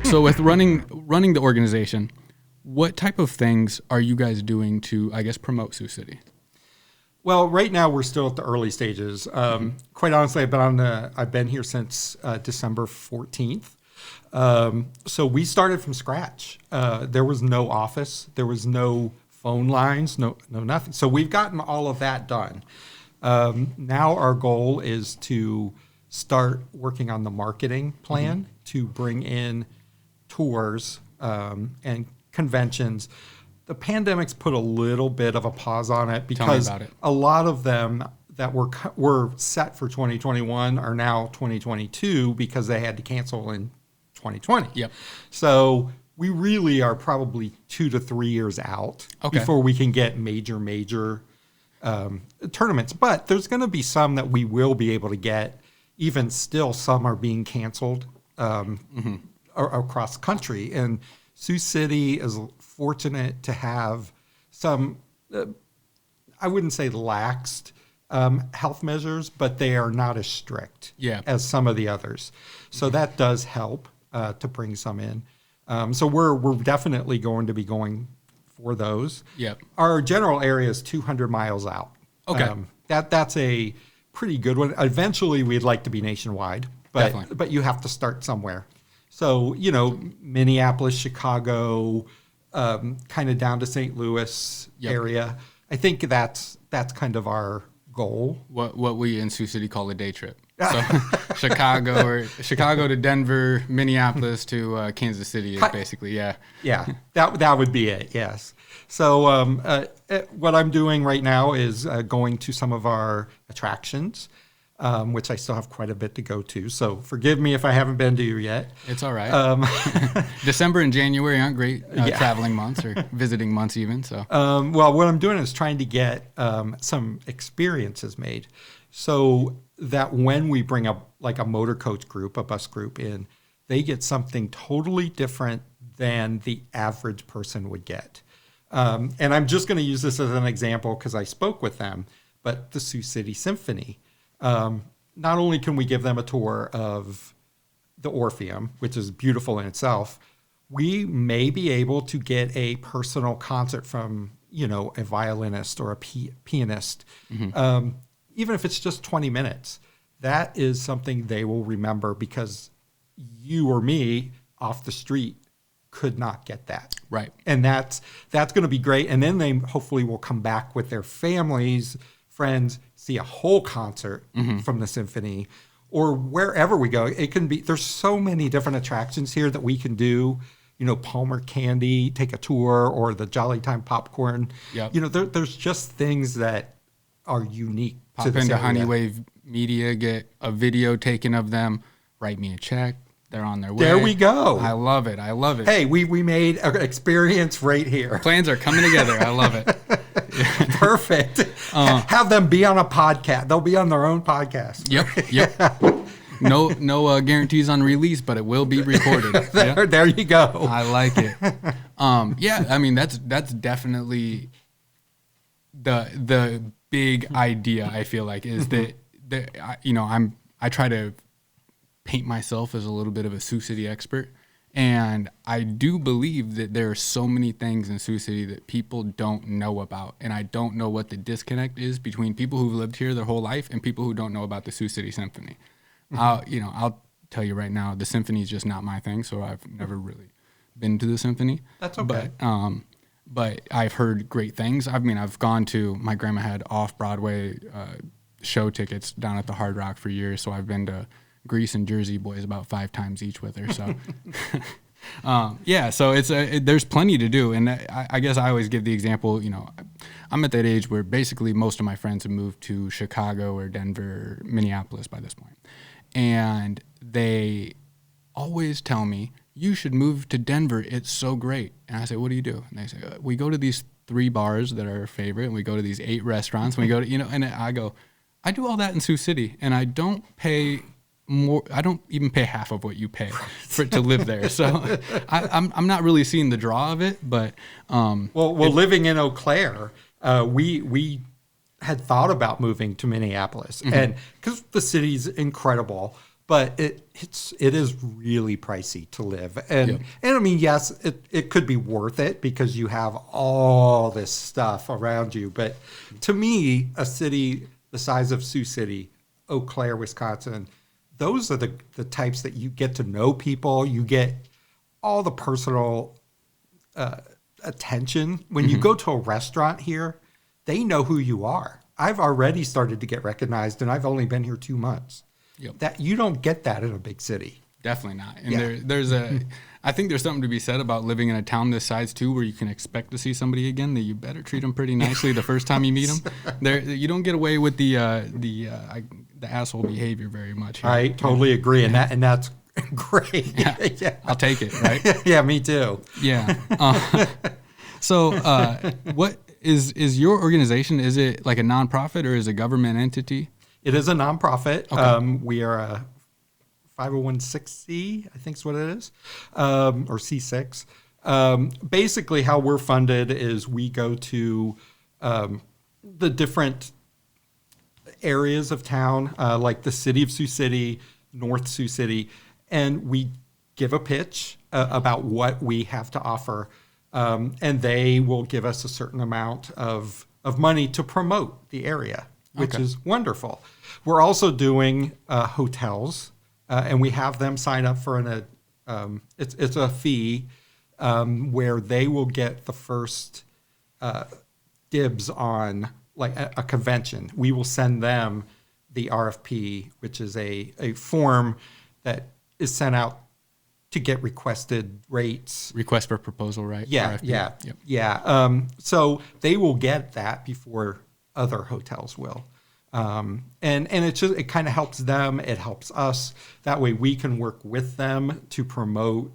So with running the organization, what type of things are you guys doing to, I guess, promote Sioux City? Well, right now we're still at the early stages. Quite honestly, I've been here since December 14th. So we started from scratch. There was no office. There was no phone lines, no nothing. So we've gotten all of that done. Now our goal is to start working on the marketing plan to bring in tours and conventions. The pandemic's put a little bit of a pause on it because a lot of them that were set for 2021 are now 2022 because they had to cancel in 2020. Yep. So we really are probably 2 to 3 years out before we can get major tournaments. But there's going to be some that we will be able to get. Even still, some are being canceled across the country. And Sioux City is fortunate to have some, I wouldn't say laxed health measures, but they are not as strict as some of the others. So that does help to bring some in. So we're definitely going to be going for those. Yep. Our general area is 200 miles out. Okay. That's a pretty good one. Eventually, we'd like to be nationwide, but you have to start somewhere. So, Minneapolis, Chicago, kind of down to St. Louis area. I think that's kind of our goal. What we in Sioux City call a day trip. So Chicago to Denver, Minneapolis to Kansas City is basically, Yeah, that would be it, yes. So what I'm doing right now is going to some of our attractions, which I still have quite a bit to go to. So forgive me if I haven't been to you yet. It's all right. December and January aren't great traveling months or visiting months even. So well, what I'm doing is trying to get some experiences made so that when we bring up like a motor coach group, a bus group in, they get something totally different than the average person would get. And I'm just going to use this as an example because I spoke with them, but the Sioux City Symphony. Not only can we give them a tour of the Orpheum, which is beautiful in itself, we may be able to get a personal concert from, a violinist or a pianist, even if it's just 20 minutes. That is something they will remember because you or me off the street could not get that. Right. And that's going to be great. And then they hopefully will come back with their families, friends, see a whole concert from the symphony, or wherever we go. It can be, there's so many different attractions here that we can do, Palmer Candy, take a tour, or the Jolly Time Popcorn. Yep. There's just things that are unique Pop to this into area. Honeywave Media, get a video taken of them, write me a check. They're on their way. There we go. I love it. Hey, we made an experience right here. Plans are coming together. I love it. Perfect. Have them be on a podcast. They'll be on their own podcast. Yep. No guarantees on release, but it will be recorded. There you go. I like it. I mean that's definitely the big idea. I feel like is that I try to paint myself as a little bit of a Sioux City expert. And I do believe that there are so many things in Sioux City that people don't know about. And I don't know what the disconnect is between people who've lived here their whole life and people who don't know about the Sioux City Symphony. I'll tell you right now, the symphony is just not my thing. So I've never really been to the symphony. That's okay. But I've heard great things. I mean, I've gone to, my grandma had off-Broadway show tickets down at the Hard Rock for years. So I've been to Grease and Jersey Boys about 5 times each with her. So, so there's plenty to do. And I guess I always give the example, I'm at that age where basically most of my friends have moved to Chicago or Denver, or Minneapolis by this point. And they always tell me, you should move to Denver. It's so great. And I say, what do you do? And they say, we go to these 3 bars that are our favorite, and we go to these 8 restaurants, and we go to, and I go, I do all that in Sioux City, and I don't pay more. I don't even pay half of what you pay to live there. So I'm not really seeing the draw of it, but living in Eau Claire, we had thought about moving to Minneapolis, and because the city's incredible, but it is really pricey to live. And I mean, yes, it could be worth it because you have all this stuff around you. But to me, a city the size of Sioux City, Eau Claire, Wisconsin, those are the types that you get to know people. You get all the personal attention. When you go to a restaurant here, they know who you are. I've already started to get recognized, and I've only been here 2 months. That you don't get that in a big city. Definitely not. And I think there's something to be said about living in a town this size too, where you can expect to see somebody again. That you better treat them pretty nicely the first time you meet them. You don't get away with the asshole behavior very much here. I totally agree, and that's great. Yeah. I'll take it. Right? Yeah, me too. Yeah. So, what is your organization? Is it like a nonprofit or is it a government entity? It is a nonprofit. Okay. We are a 501c, I think is what it is, or C6. Basically, how we're funded is we go to the different areas of town, like the city of Sioux City, North Sioux City, and we give a pitch about what we have to offer, and they will give us a certain amount of money to promote the area, which is wonderful. We're also doing hotels, and we have them sign up for it's a fee where they will get the first dibs on like a convention. We will send them the RFP, which is a form that is sent out to get requested rates. Request for proposal, right? Yeah, RFP. yeah. So they will get that before other hotels will. And it kind of helps them. It helps us. That way we can work with them to promote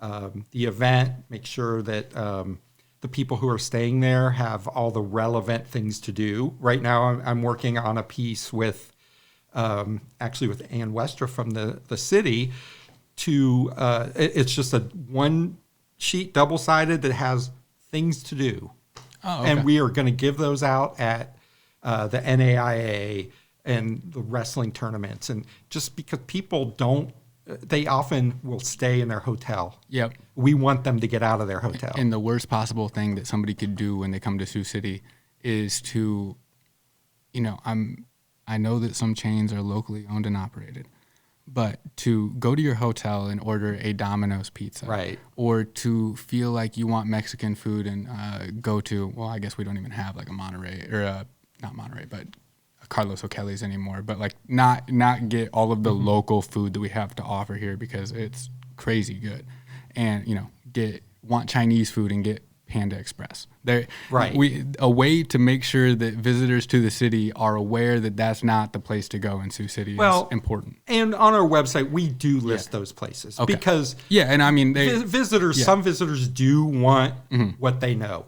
the event, make sure that the people who are staying there have all the relevant things to do. Right now I'm working on a piece with actually with Ann Westra from the city to it's just a one sheet double-sided that has things to do. Oh, okay. And we are going to give those out at the NAIA and the wrestling tournaments. And just because people they often will stay in their hotel. Yep. We want them to get out of their hotel. And the worst possible thing that somebody could do when they come to Sioux City is to, I know that some chains are locally owned and operated, but to go to your hotel and order a Domino's pizza, right, or to feel like you want Mexican food and go to, well, I guess we don't even have like a Monterey or not Monterey, but a Carlos O'Kelly's anymore, but like not get all of the local food that we have to offer here because it's crazy good, and want Chinese food and get Panda Express. A way to make sure that visitors to the city are aware that that's not the place to go in Sioux City is important. And on our website, we do list those places because and I mean visitors. Some visitors do want what they know.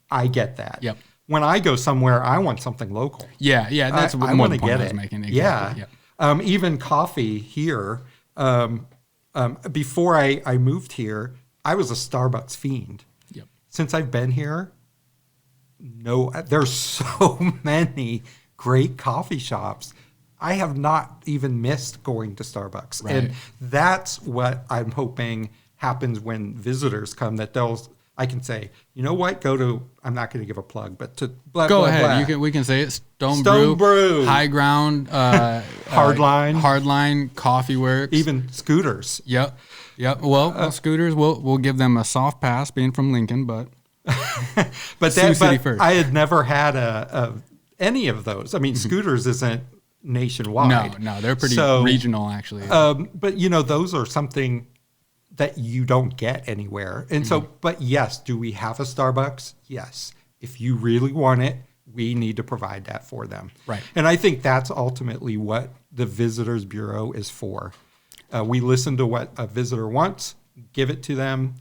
I get that. Yep. When I go somewhere, I want something local. Yeah, that's I more want the to point get I was it. making. Exactly. Yeah. Even coffee here. Before I moved here, I was a Starbucks fiend. Yep. Since I've been here, there's so many great coffee shops. I have not even missed going to Starbucks. Right. And that's what I'm hoping happens when visitors come, that I can say, you know what, I'm not going to give a plug, but to blah, Go blah, ahead. blah. We can say it. Stone Brew. High Ground. Hardline. Coffee Works. Even Scooters. Yep. Well, Scooters, we'll give them a soft pass being from Lincoln, but Sioux City first. I had never had any of those. I mean, Scooters isn't nationwide. No, they're pretty regional actually. But those are something that you don't get anywhere. And so, but yes, do we have a Starbucks? Yes. If you really want it, we need to provide that for them. Right. And I think that's ultimately what the Visitors Bureau is for. We listen to what a visitor wants, give it to them,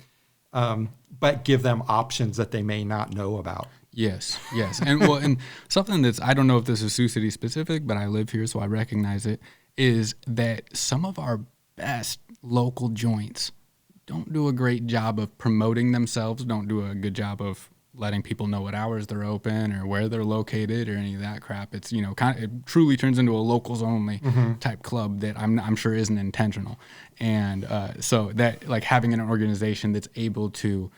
but give them options that they may not know about. Yes. And something I don't know if this is Sioux City specific, but I live here, so I recognize it, is that some of our best local joints don't do a great job of promoting themselves, don't do a good job of letting people know what hours they're open or where they're located or any of that crap. It's, you know, it truly turns into a locals only type club that I'm sure isn't intentional. And so that, like, having an organization that's able to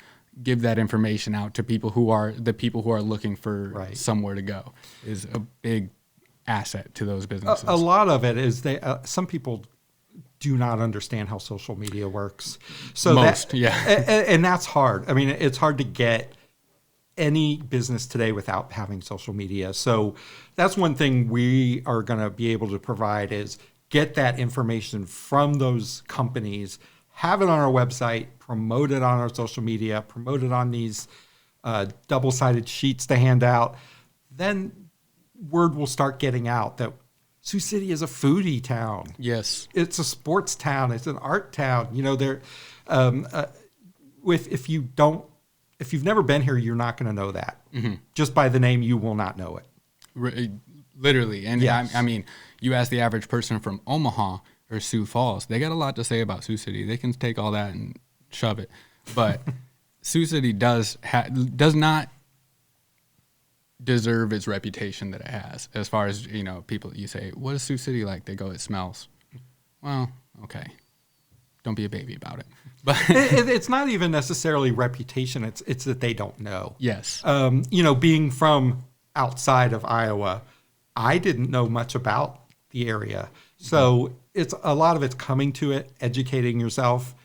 give that information out to people who are looking for somewhere to go is a big asset to those businesses. A lot of it is some people do not understand how social media works. So and that's hard. I mean, it's hard to get any business today without having social media. So that's one thing we are going to be able to provide is get that information from those companies, have it on our website, promote it on our social media, promote it on these double-sided sheets to hand out. Then word will start getting out that Sioux City is a foodie town. Yes. It's a sports town. It's an art town. You know, if you've never been here, you're not going to know that. Mm-hmm. Just by the name, you will not know it. Literally. And yes. I mean, you ask the average person from Omaha or Sioux Falls, they got a lot to say about Sioux City. They can take all that and shove it. But Sioux City does not deserve its reputation that it has. As far as, you know, people, you say, what is Sioux City like? They go, it smells. Well, okay. Don't be a baby about it. But it's not even necessarily reputation. It's that they don't know. Yes. You know, being from outside of Iowa, I didn't know much about the area. So it's a lot of it's coming to it, educating yourself.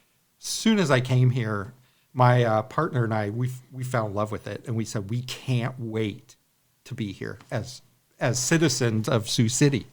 As soon as I came here, my partner and I, we fell in love with it, and we said we can't wait to be here as citizens of Sioux City.